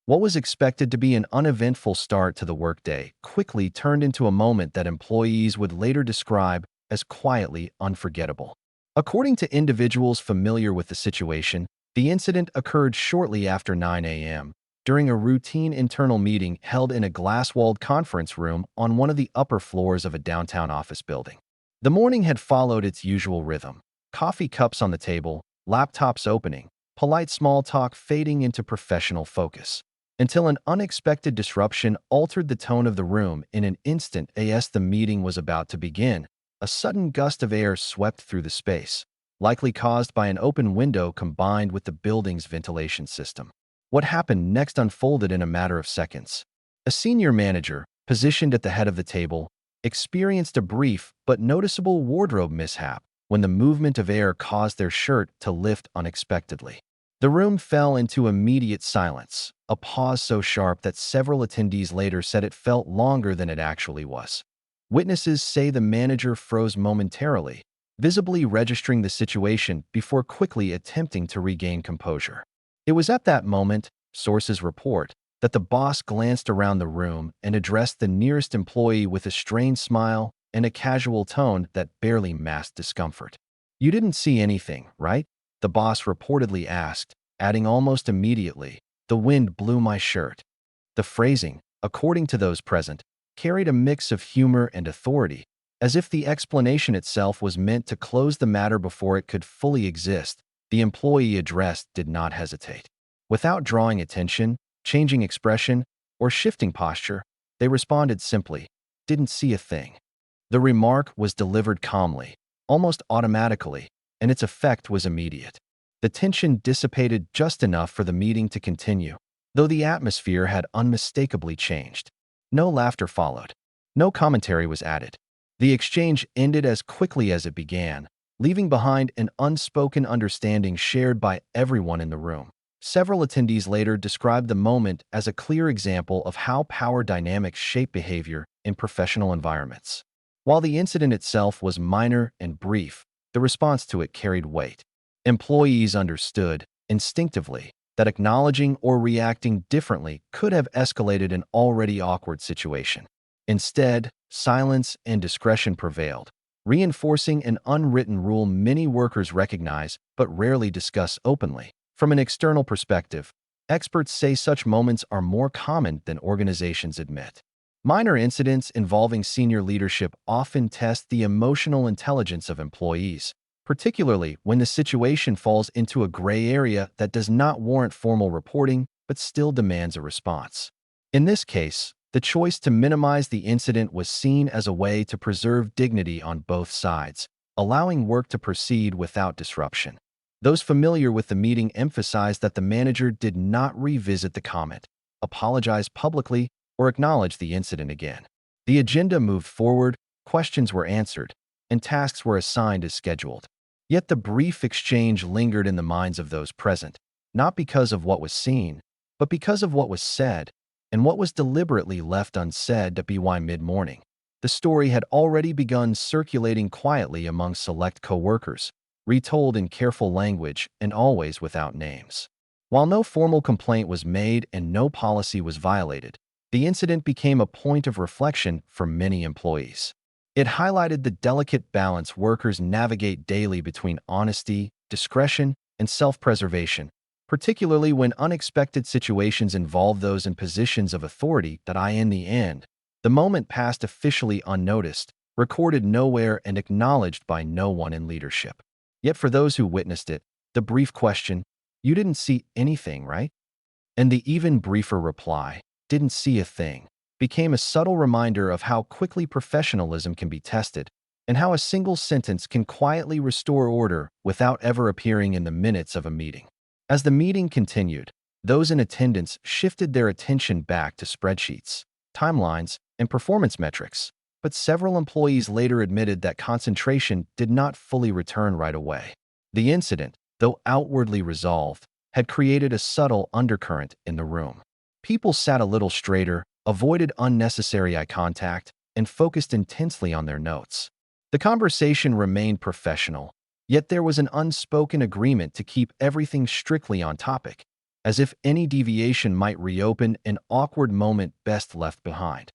What was expected to be an uneventful start to the workday quickly turned into a moment that employees would later describe as quietly unforgettable. According to individuals familiar with the situation, the incident occurred shortly after 9 a.m. during a routine internal meeting held in a glass-walled conference room on one of the upper floors of a downtown office building. The morning had followed its usual rhythm: coffee cups on the table, laptops opening, polite small talk fading into professional focus, until an unexpected disruption altered the tone of the room in an instant. As the meeting was about to begin, a sudden gust of air swept through the space, likely caused by an open window combined with the building's ventilation system. What happened next unfolded in a matter of seconds. A senior manager, positioned at the head of the table, experienced a brief but noticeable wardrobe mishap when the movement of air caused their shirt to lift unexpectedly. The room fell into immediate silence, a pause so sharp that several attendees later said it felt longer than it actually was. Witnesses say the manager froze momentarily, visibly registering the situation before quickly attempting to regain composure. It was at that moment, sources report, that the boss glanced around the room and addressed the nearest employee with a strained smile and a casual tone that barely masked discomfort. "You didn't see anything, right?" the boss reportedly asked, adding almost immediately, "The wind blew my shirt." The phrasing, according to those present, carried a mix of humor and authority, as if the explanation itself was meant to close the matter before it could fully exist. The employee addressed did not hesitate. Without drawing attention, changing expression, or shifting posture, they responded simply, "Didn't see a thing." The remark was delivered calmly, almost automatically, and its effect was immediate. The tension dissipated just enough for the meeting to continue, though the atmosphere had unmistakably changed. No laughter followed. No commentary was added. The exchange ended as quickly as it began, leaving behind an unspoken understanding shared by everyone in the room. Several attendees later described the moment as a clear example of how power dynamics shape behavior in professional environments. While the incident itself was minor and brief, the response to it carried weight. Employees understood, instinctively, that acknowledging or reacting differently could have escalated an already awkward situation. Instead, silence and discretion prevailed, reinforcing an unwritten rule many workers recognize but rarely discuss openly. From an external perspective, experts say such moments are more common than organizations admit. Minor incidents involving senior leadership often test the emotional intelligence of employees, particularly when the situation falls into a gray area that does not warrant formal reporting but still demands a response. In this case, the choice to minimize the incident was seen as a way to preserve dignity on both sides, allowing work to proceed without disruption. Those familiar with the meeting emphasized that the manager did not revisit the comment, apologize publicly, or acknowledge the incident again. The agenda moved forward, questions were answered, and tasks were assigned as scheduled. Yet the brief exchange lingered in the minds of those present, not because of what was seen, but because of what was said, and what was deliberately left unsaid. By mid-morning, the story had already begun circulating quietly among select co-workers, retold in careful language and always without names. While no formal complaint was made and no policy was violated, the incident became a point of reflection for many employees. It highlighted the delicate balance workers navigate daily between honesty, discretion, and self-preservation, particularly when unexpected situations involve those in positions of authority. In the end, the moment passed officially unnoticed, recorded nowhere, and acknowledged by no one in leadership. Yet for those who witnessed it, the brief question, "You didn't see anything, right?" and the even briefer reply, "Didn't see a thing," became a subtle reminder of how quickly professionalism can be tested and how a single sentence can quietly restore order without ever appearing in the minutes of a meeting. As the meeting continued, those in attendance shifted their attention back to spreadsheets, timelines, and performance metrics, but several employees later admitted that concentration did not fully return right away. The incident, though outwardly resolved, had created a subtle undercurrent in the room. People sat a little straighter, avoided unnecessary eye contact, and focused intensely on their notes. The conversation remained professional, yet there was an unspoken agreement to keep everything strictly on topic. as if any deviation might reopen an awkward moment best left behind.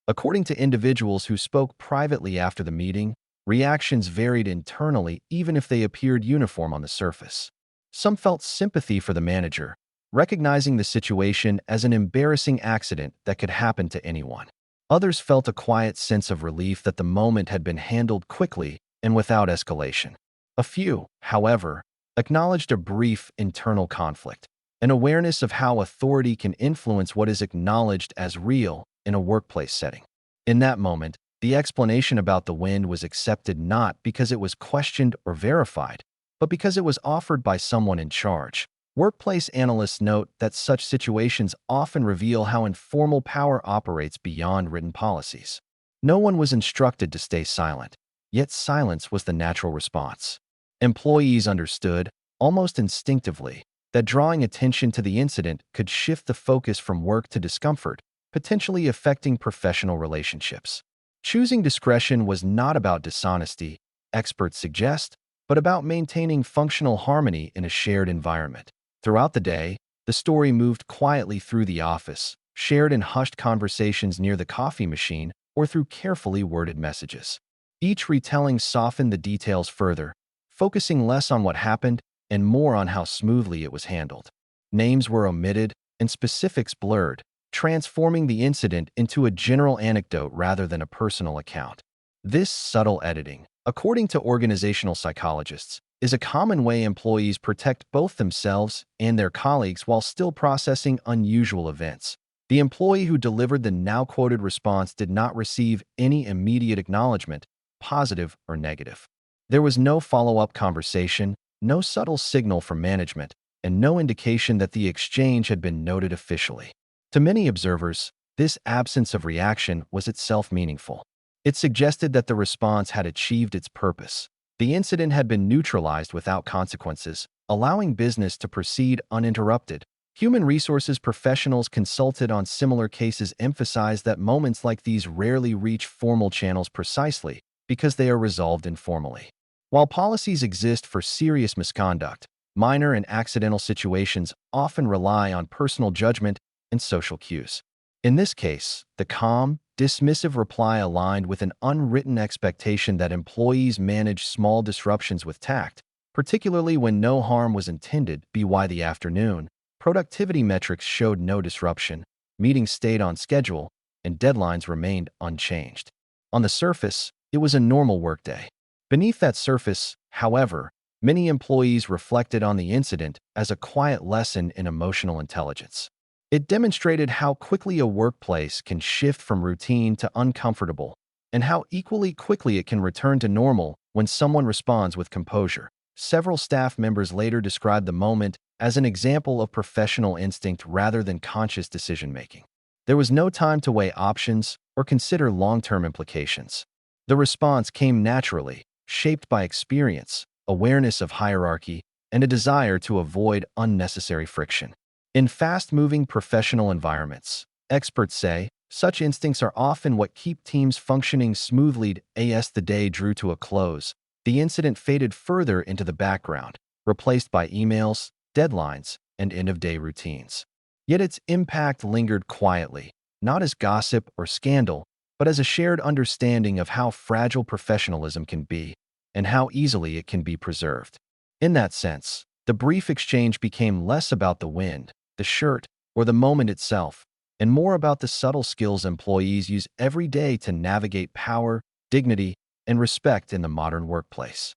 According to individuals who spoke privately after the meeting, reactions varied internally even if they appeared uniform on the surface. Some felt sympathy for the manager, recognizing the situation as an embarrassing accident that could happen to anyone. Others felt a quiet sense of relief that the moment had been handled quickly and without escalation. A few, however, acknowledged a brief internal conflict, an awareness of how authority can influence what is acknowledged as real in a workplace setting. In that moment, the explanation about the wind was accepted not because it was questioned or verified, but because it was offered by someone in charge. Workplace analysts note that such situations often reveal how informal power operates beyond written policies. No one was instructed to stay silent, yet silence was the natural response. Employees understood, almost instinctively, that drawing attention to the incident could shift the focus from work to discomfort, potentially affecting professional relationships. Choosing discretion was not about dishonesty, experts suggest, but about maintaining functional harmony in a shared environment. Throughout the day, the story moved quietly through the office, shared in hushed conversations near the coffee machine or through carefully worded messages. Each retelling softened the details further, focusing less on what happened and more on how smoothly it was handled. Names were omitted and specifics blurred, transforming the incident into a general anecdote rather than a personal account. This subtle editing, according to organizational psychologists, is a common way employees protect both themselves and their colleagues while still processing unusual events. The employee who delivered the now-quoted response did not receive any immediate acknowledgement, positive or negative. There was no follow-up conversation, no subtle signal from management, and no indication that the exchange had been noted officially. To many observers, this absence of reaction was itself meaningful. It suggested that the response had achieved its purpose. The incident had been neutralized without consequences, allowing business to proceed uninterrupted. Human resources professionals consulted on similar cases emphasized that moments like these rarely reach formal channels precisely because they are resolved informally. While policies exist for serious misconduct, minor and accidental situations often rely on personal judgment and social cues. In this case, the calm, dismissive reply aligned with an unwritten expectation that employees manage small disruptions with tact, particularly when no harm was intended. By the afternoon, productivity metrics showed no disruption, meetings stayed on schedule, and deadlines remained unchanged. On the surface, it was a normal workday. Beneath that surface, however, many employees reflected on the incident as a quiet lesson in emotional intelligence. It demonstrated how quickly a workplace can shift from routine to uncomfortable, and how equally quickly it can return to normal when someone responds with composure. Several staff members later described the moment as an example of professional instinct rather than conscious decision-making. There was no time to weigh options or consider long-term implications. The response came naturally, shaped by experience, awareness of hierarchy, and a desire to avoid unnecessary friction. In fast-moving professional environments, experts say, such instincts are often what keep teams functioning smoothly. As the day drew to a close, the incident faded further into the background, replaced by emails, deadlines, and end-of-day routines. Yet its impact lingered quietly, not as gossip or scandal, but as a shared understanding of how fragile professionalism can be and how easily it can be preserved. In that sense, the brief exchange became less about the wind, the shirt, or the moment itself, and more about the subtle skills employees use every day to navigate power, dignity, and respect in the modern workplace.